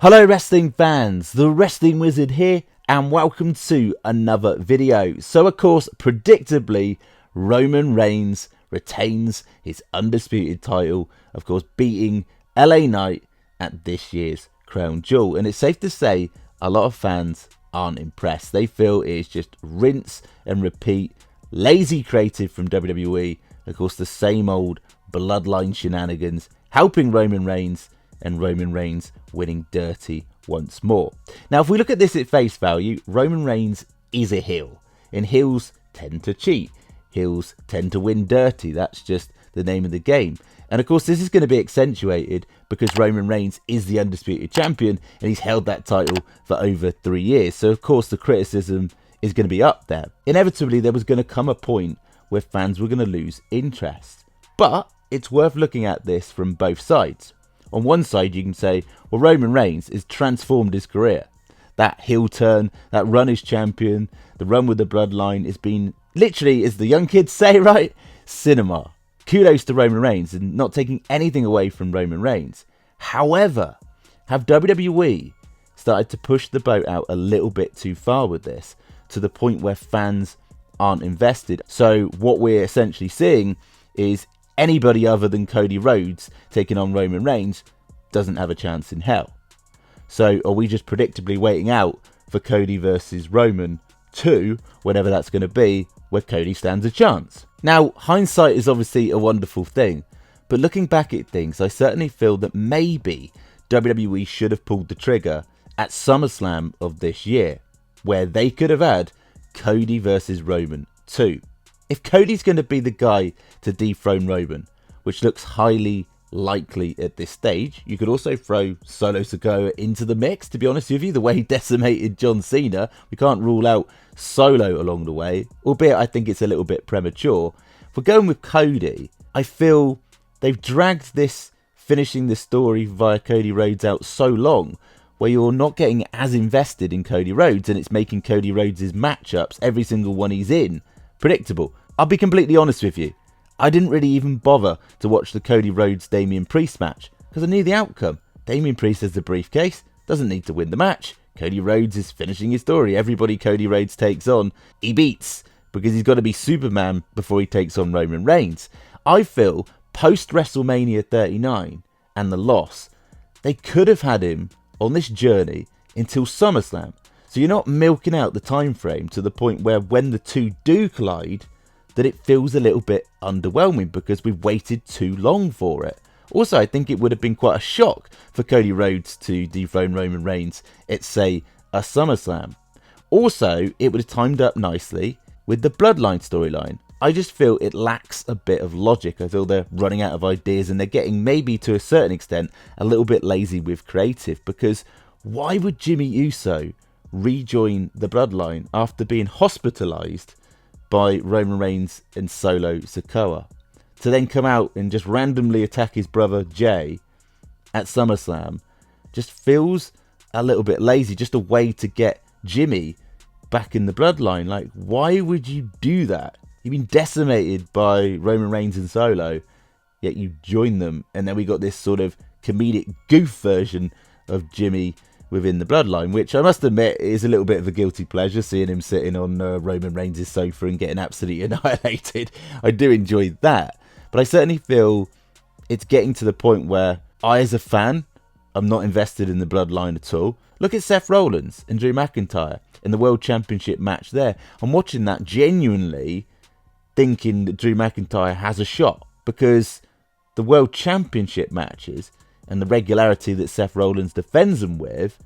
Hello wrestling fans, the Wrestling Wizard here and welcome to another video. So of course, predictably, Roman Reigns retains his undisputed title, of course beating LA Knight at this year's Crown Jewel. And it's safe to say a lot of fans aren't impressed. They feel it's just rinse and repeat, lazy creative from WWE. Of course, the same old Bloodline shenanigans helping Roman Reigns, and Roman Reigns winning dirty once more. Now, if we look at this at face value, Roman Reigns is a heel, and heels tend to cheat. Heels tend to win dirty. That's just the name of the game. And of course, this is going to be accentuated because Roman Reigns is the undisputed champion, and he's held that title for over 3 years. So of course, the criticism is going to be up there. Inevitably, there was going to come a point where fans were going to lose interest. But it's worth looking at this from both sides. On one side, you can say, well, Roman Reigns has transformed his career. That heel turn, that run as champion, the run with the Bloodline has been, literally, as the young kids say, right? Cinema. Kudos to Roman Reigns and not taking anything away from Roman Reigns. However, have WWE started to push the boat out a little bit too far with this, to the point where fans aren't invested? So what we're essentially seeing is anybody other than Cody Rhodes taking on Roman Reigns doesn't have a chance in hell. So are we just predictably waiting out for Cody versus Roman 2, whenever that's going to be, where Cody stands a chance? Now, hindsight is obviously a wonderful thing, but looking back at things, I certainly feel that maybe WWE should have pulled the trigger at SummerSlam of this year, where they could have had Cody versus Roman 2. If Cody's going to be the guy to dethrone Roman, which looks highly likely at this stage, you could also throw Solo Sikoa into the mix, to be honest with you. The way he decimated John Cena, we can't rule out Solo along the way, albeit I think it's a little bit premature. If we're going with Cody, I feel they've dragged this finishing the story via Cody Rhodes out so long, where you're not getting as invested in Cody Rhodes, and it's making Cody Rhodes' matchups, every single one he's in, predictable. I'll be completely honest with you. I didn't really even bother to watch the Cody Rhodes-Damian Priest match because I knew the outcome. Damian Priest has the briefcase, doesn't need to win the match. Cody Rhodes is finishing his story. Everybody Cody Rhodes takes on, he beats because he's got to be Superman before he takes on Roman Reigns. I feel post-WrestleMania 39 and the loss, they could have had him on this journey until SummerSlam. So you're not milking out the time frame to the point where when the two do collide, that it feels a little bit underwhelming because we've waited too long for it. Also, I think it would have been quite a shock for Cody Rhodes to dethrone Roman Reigns at, say, a SummerSlam. Also, it would have timed up nicely with the Bloodline storyline. I just feel it lacks a bit of logic. I feel they're running out of ideas and they're getting, maybe to a certain extent, a little bit lazy with creative, because why would Jimmy Uso rejoin the Bloodline after being hospitalized by Roman Reigns and Solo Sikoa, to then come out and just randomly attack his brother Jay at SummerSlam? Just feels a little bit lazy, just a way to get Jimmy back in the Bloodline. Like, why would you do that? You've been decimated by Roman Reigns and Solo, yet you join them, and then we got this sort of comedic goof version of Jimmy within the Bloodline, which I must admit is a little bit of a guilty pleasure, seeing him sitting on Roman Reigns' sofa and getting absolutely annihilated. I do enjoy that, but I certainly feel it's getting to the point where I, as a fan, I'm not invested in the Bloodline at all. Look at Seth Rollins and Drew McIntyre in the World Championship match there. I'm watching that genuinely thinking that Drew McIntyre has a shot, because the World Championship matches and the regularity that Seth Rollins defends them with,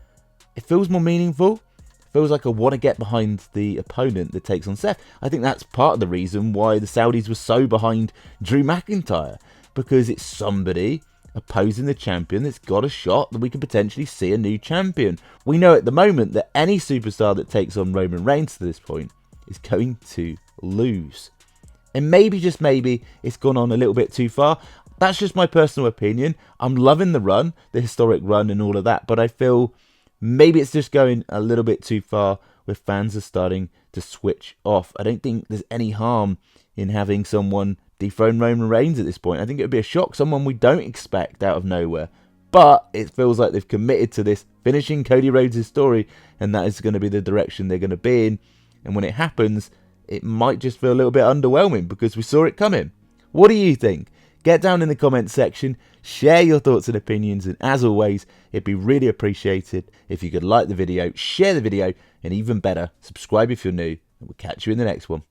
it feels more meaningful. It feels like I want to get behind the opponent that takes on Seth. I think that's part of the reason why the Saudis were so behind Drew McIntyre, because it's somebody opposing the champion that's got a shot that we could potentially see a new champion. We know at the moment that any superstar that takes on Roman Reigns to this point is going to lose. And maybe, just maybe, it's gone on a little bit too far. That's just my personal opinion. I'm loving the run, the historic run and all of that, but I feel maybe it's just going a little bit too far where fans are starting to switch off. I don't think there's any harm in having someone dethrone Roman Reigns at this point. I think it would be a shock, someone we don't expect out of nowhere. But it feels like they've committed to this, finishing Cody Rhodes' story, and that is going to be the direction they're going to be in. And when it happens, it might just feel a little bit underwhelming because we saw it coming. What do you think? Get down in the comments section, share your thoughts and opinions, and as always, it'd be really appreciated if you could like the video, share the video, and even better, subscribe if you're new, and we'll catch you in the next one.